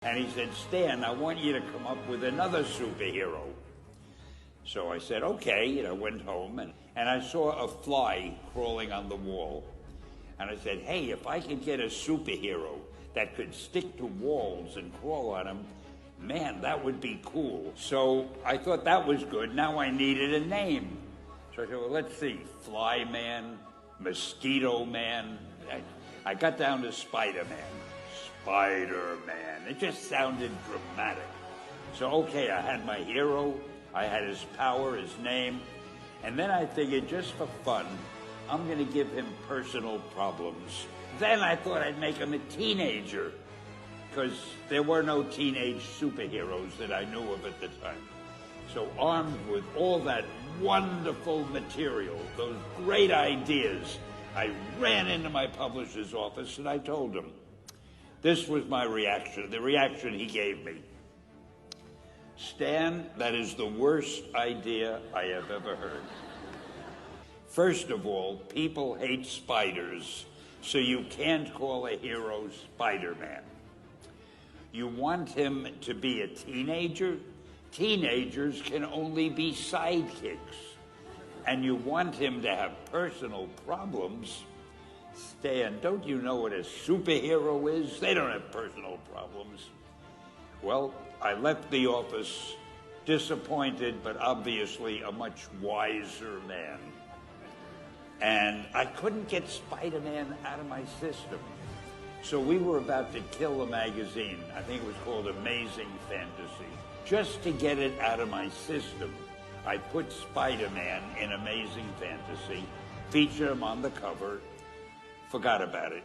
And he said, Stan, I want you to come up with another superhero. So I said, okay, and I went home and I saw a fly crawling on the wall. And I said, hey, if I could get a superhero that could stick to walls and crawl on them, man, that would be cool. So I thought that was good. Now I needed a name. So I said, well, let's see, Fly Man, Mosquito Man. I got down to Spider-Man. Spider-Man. It just sounded dramatic. So, okay, I had my hero, I had his power, his name, and then I figured just for fun, I'm going to give him personal problems. Then I thought I'd make him a teenager, because there were no teenage superheroes that I knew of at the time. So armed with all that wonderful material, those great ideas, I ran into my publisher's office and I told him. This was my reaction, the reaction he gave me. Stan, that is the worst idea I have ever heard. First of all, people hate spiders, so you can't call a hero Spider-Man. You want him to be a teenager? Teenagers can only be sidekicks. And you want him to have personal problems? Stan, don't you know what a superhero is? They don't have personal problems. Well, I left the office disappointed, but obviously a much wiser man. And I couldn't get Spider-Man out of my system. So we were about to kill a magazine. I think it was called Amazing Fantasy. Just to get it out of my system, I put Spider-Man in Amazing Fantasy, featured him on the cover, forgot about it.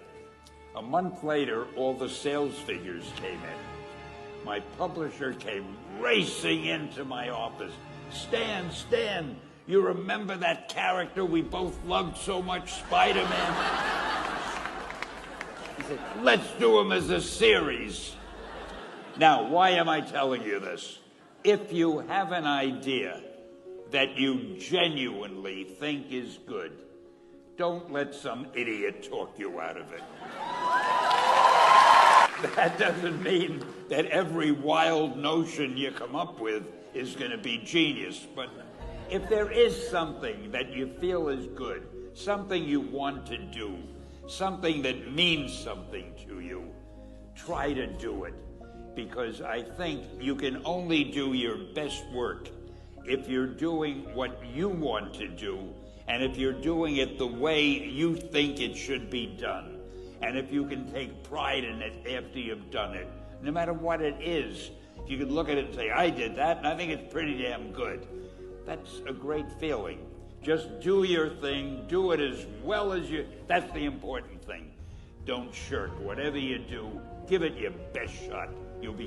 A month later, all the sales figures came in. My publisher came racing into my office. Stan, you remember that character we both loved so much, Spider-Man? He said, let's do him as a series. Now, why am I telling you this? If you have an idea that you genuinely think is good, don't let some idiot talk you out of it. That doesn't mean that every wild notion you come up with is going to be genius, but if there is something that you feel is good, something you want to do, something that means something to you, try to do it. Because I think you can only do your best work if you're doing what you want to do, and if you're doing it the way you think it should be done, and if you can take pride in it after you've done it, no matter what it is. If you can look at it and say, I did that, and I think it's pretty damn good. That's a great feeling. Just do your thing, do it as well as you, that's the important thing. Don't shirk. Whatever you do, give it your best shot. You'll be